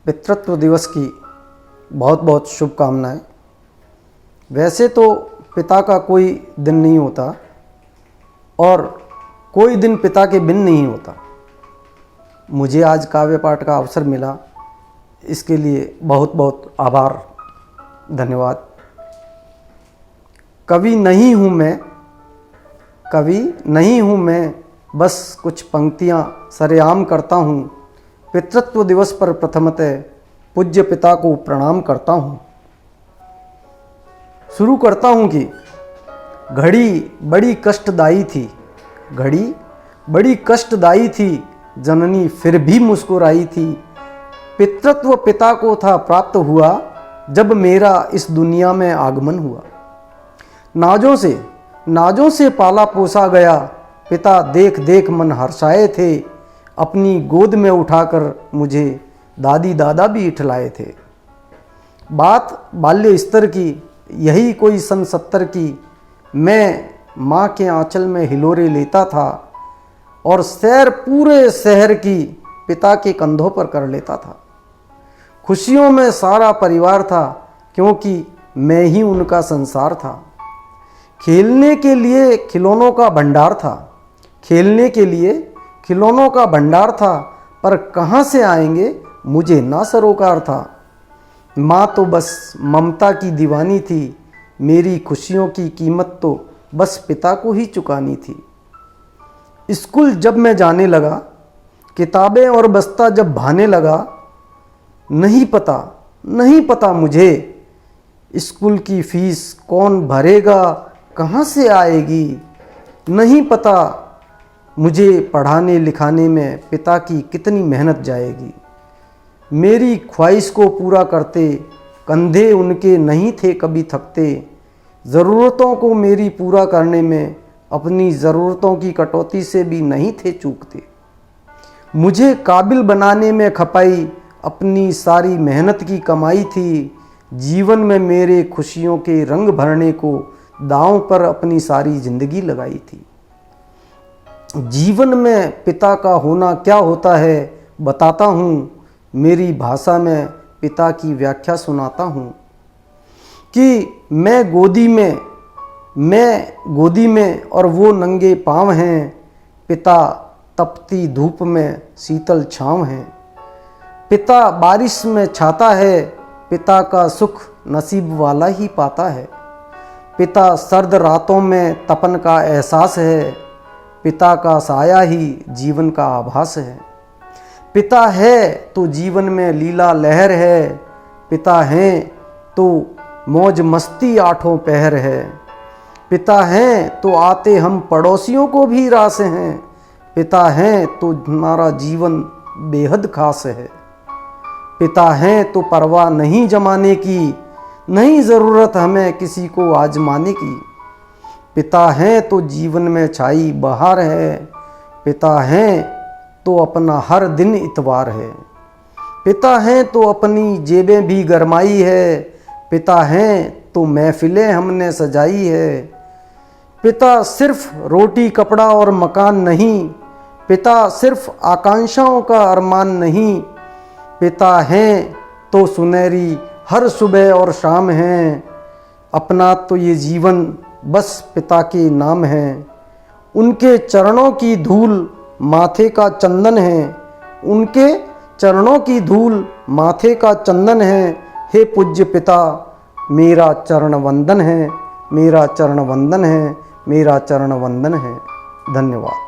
पितृत्व दिवस की बहुत बहुत शुभकामनाएं। वैसे तो पिता का कोई दिन नहीं होता और कोई दिन पिता के बिन नहीं होता। मुझे आज काव्य पाठ का अवसर मिला, इसके लिए बहुत बहुत आभार, धन्यवाद। कवि नहीं हूँ मैं, बस कुछ पंक्तियाँ सरेआम करता हूँ। पितृत्व दिवस पर प्रथमतः पूज्य पिता को प्रणाम करता हूँ। शुरू करता हूँ कि घड़ी बड़ी कष्टदायी थी, जननी फिर भी मुस्कुराई थी। पितृत्व पिता को था प्राप्त हुआ, जब मेरा इस दुनिया में आगमन हुआ। नाजों से पाला पोसा गया, पिता देख देख मन हर्षाए थे। अपनी गोद में उठाकर मुझे दादी दादा भी इठलाए थे। बात बाल्य स्तर की, यही कोई सन 70 की। मैं माँ के आंचल में हिलोरे लेता था और सैर पूरे शहर की पिता के कंधों पर कर लेता था। खुशियों में सारा परिवार था, क्योंकि मैं ही उनका संसार था। खेलने के लिए खिलौनों का भंडार था, पर कहाँ से आएंगे मुझे ना सरोकार था। माँ तो बस ममता की दीवानी थी, मेरी खुशियों की कीमत तो बस पिता को ही चुकानी थी। स्कूल जब मैं जाने लगा, किताबें और बस्ता जब भाने लगा, नहीं पता मुझे स्कूल की फीस कौन भरेगा, कहाँ से आएगी। नहीं पता मुझे पढ़ाने लिखाने में पिता की कितनी मेहनत जाएगी। मेरी ख्वाहिश को पूरा करते कंधे उनके नहीं थे कभी थकते। ज़रूरतों को मेरी पूरा करने में अपनी ज़रूरतों की कटौती से भी नहीं थे चूकते। मुझे काबिल बनाने में खपाई अपनी सारी मेहनत की कमाई थी। जीवन में मेरे खुशियों के रंग भरने को दांव पर अपनी सारी जिंदगी लगाई थी। जीवन में पिता का होना क्या होता है बताता हूँ, मेरी भाषा में पिता की व्याख्या सुनाता हूँ। कि मैं गोदी में और वो नंगे पाँव हैं। पिता तपती धूप में शीतल छाँव हैं। पिता बारिश में छाता है, पिता का सुख नसीब वाला ही पाता है। पिता सर्द रातों में तपन का एहसास है, पिता का साया ही जीवन का आभास है। पिता है तो जीवन में लीला लहर है, पिता है तो मौज मस्ती आठों पहर है। पिता है तो आते हम पड़ोसियों को भी रास हैं, पिता है तो हमारा जीवन बेहद खास है। पिता है तो परवाह नहीं जमाने की, नहीं ज़रूरत हमें किसी को आजमाने की। पिता हैं तो जीवन में छाई बहार है, पिता हैं तो अपना हर दिन इतवार है। पिता हैं तो अपनी जेबें भी गरमाई है, पिता हैं तो महफिलें हमने सजाई है। पिता सिर्फ रोटी कपड़ा और मकान नहीं, पिता सिर्फ आकांक्षाओं का अरमान नहीं। पिता हैं तो सुनहरी हर सुबह और शाम हैं, अपना तो ये जीवन बस पिता के नाम है। उनके चरणों की धूल माथे का चंदन है, उनके चरणों की धूल माथे का चंदन है। हे पूज्य पिता, मेरा चरण वंदन है, मेरा चरण वंदन है, मेरा चरण वंदन है। धन्यवाद।